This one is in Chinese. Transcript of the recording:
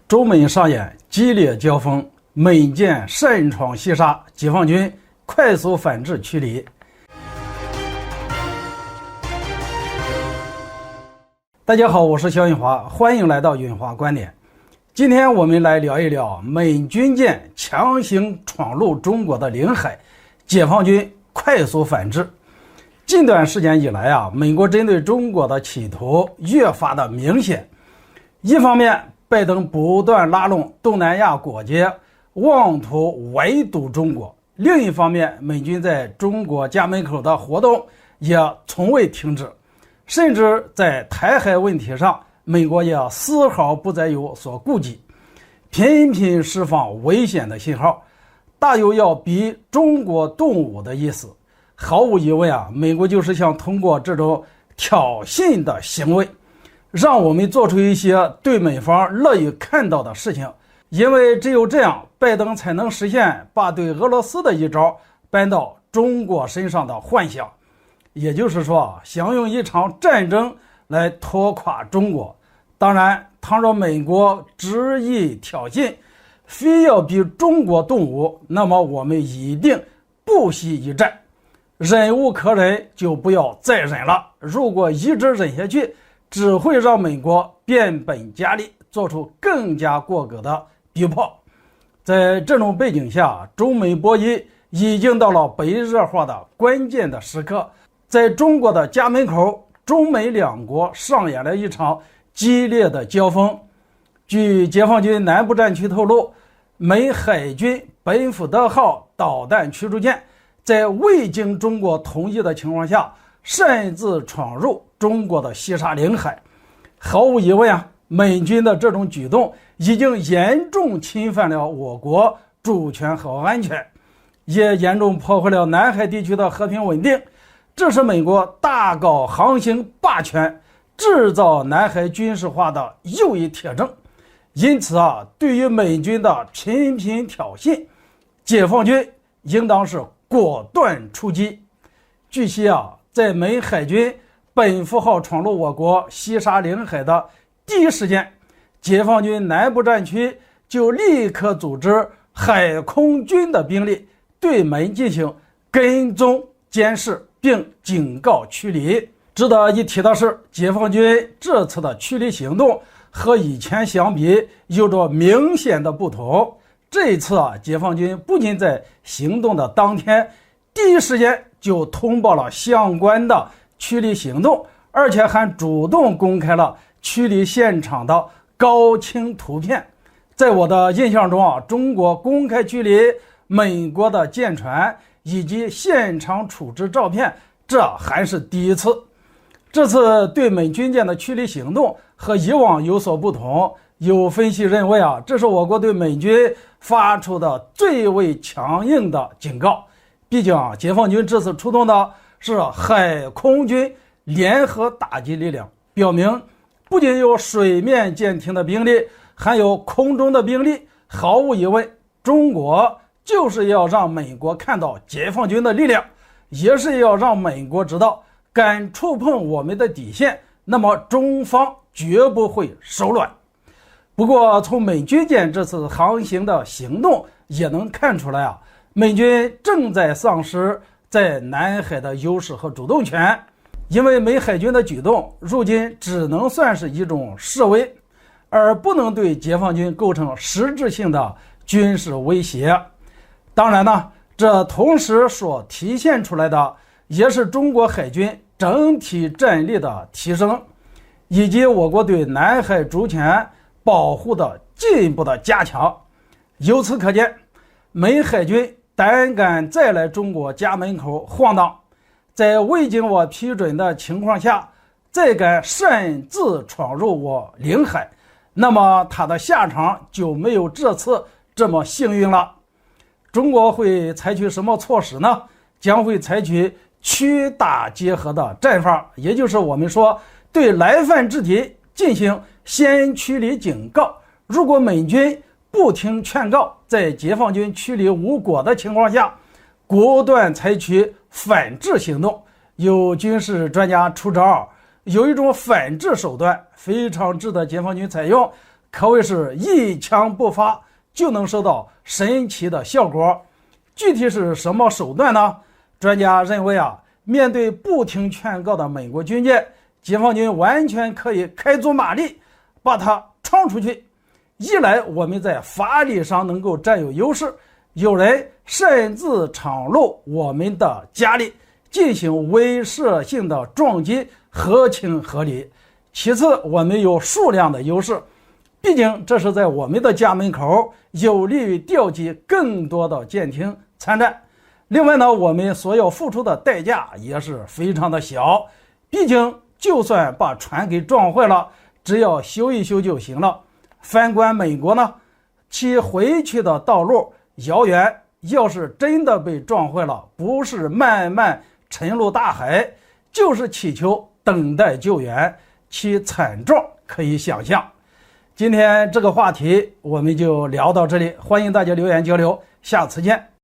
中美上演激烈交锋，美舰擅闯西沙，解放军快速反制驱离。大家好，我是肖运华，欢迎来到运华观点。今天我们来聊一聊美军舰强行闯入中国的领海，解放军快速反制。近段时间以来美国针对中国的企图越发的明显。一方面，拜登不断拉拢东南亚国家，妄图围堵中国；另一方面，美军在中国家门口的活动也从未停止，甚至在台海问题上，美国也丝毫不再有所顾忌，频频释放危险的信号，大有要逼中国动武的意思。毫无疑问美国就是想通过这种挑衅的行为，让我们做出一些对美方乐意看到的事情，因为只有这样，拜登才能实现把对俄罗斯的一招搬到中国身上的幻想。也就是说，想用一场战争来拖垮中国。当然，倘若美国执意挑衅，非要逼中国动武，那么我们一定不惜一战。忍无可忍就不要再忍了，如果一直忍下去，只会让美国变本加厉，做出更加过格的逼迫。在这种背景下，中美博弈已经到了白热化的关键的时刻。在中国的家门口，中美两国上演了一场激烈的交锋。据解放军南部战区透露，美海军本福德号导弹驱逐舰在未经中国同意的情况下，擅自闯入中国的西沙领海。毫无疑问美军的这种举动已经严重侵犯了我国主权和安全，也严重破坏了南海地区的和平稳定。这是美国大搞航行霸权，制造南海军事化的又一铁证。因此对于美军的频频挑衅，解放军应当是果断出击。据悉在美海军本福号闯入我国西沙领海的第一时间，解放军南部战区就立刻组织海空军的兵力对门进行跟踪监视，并警告驱离。值得一提的是，解放军这次的驱离行动和以前相比有着明显的不同。这一次解放军不仅在行动的当天第一时间就通报了相关的驱离行动，而且还主动公开了驱离现场的高清图片。在我的印象中中国公开驱离美国的舰船以及现场处置照片，这还是第一次。这次对美军舰的驱离行动和以往有所不同，有分析认为这是我国对美军发出的最为强硬的警告。毕竟解放军这次出动的是海空军联合打击力量，表明不仅有水面舰艇的兵力，还有空中的兵力。毫无疑问，中国就是要让美国看到解放军的力量，也是要让美国知道，敢触碰我们的底线，那么中方绝不会手软。不过从美军舰这次航行的行动也能看出来美军正在丧失在南海的优势和主动权。因为美海军的举动如今只能算是一种示威，而不能对解放军构成实质性的军事威胁。当然这同时所体现出来的也是中国海军整体战力的提升，以及我国对南海主权保护的进一步的加强。由此可见，美海军胆敢再来中国家门口晃荡，在未经我批准的情况下再敢擅自闯入我领海，那么他的下场就没有这次这么幸运了。中国会采取什么措施呢？将会采取驱打结合的战法，也就是我们说对来犯之体进行先驱离警告。如果美军不听劝告，在解放军驱离无果的情况下，果断采取反制行动。有军事专家出招，有一种反制手段非常值得解放军采用，可谓是一枪不发就能收到神奇的效果。具体是什么手段呢？专家认为面对不听劝告的美国军舰，解放军完全可以开足马力把它闯出去。一来我们在法理上能够占有优势，有人擅自闯入我们的家里进行威慑性的撞击，合情合理。其次，我们有数量的优势，毕竟这是在我们的家门口，有利于调集更多的舰艇参战。另外呢，我们所要付出的代价也是非常的小，毕竟就算把船给撞坏了，只要修一修就行了。反观美国呢，其回去的道路遥远，要是真的被撞坏了，不是慢慢沉入大海，就是祈求等待救援，其惨状可以想象。今天这个话题我们就聊到这里，欢迎大家留言交流，下次见。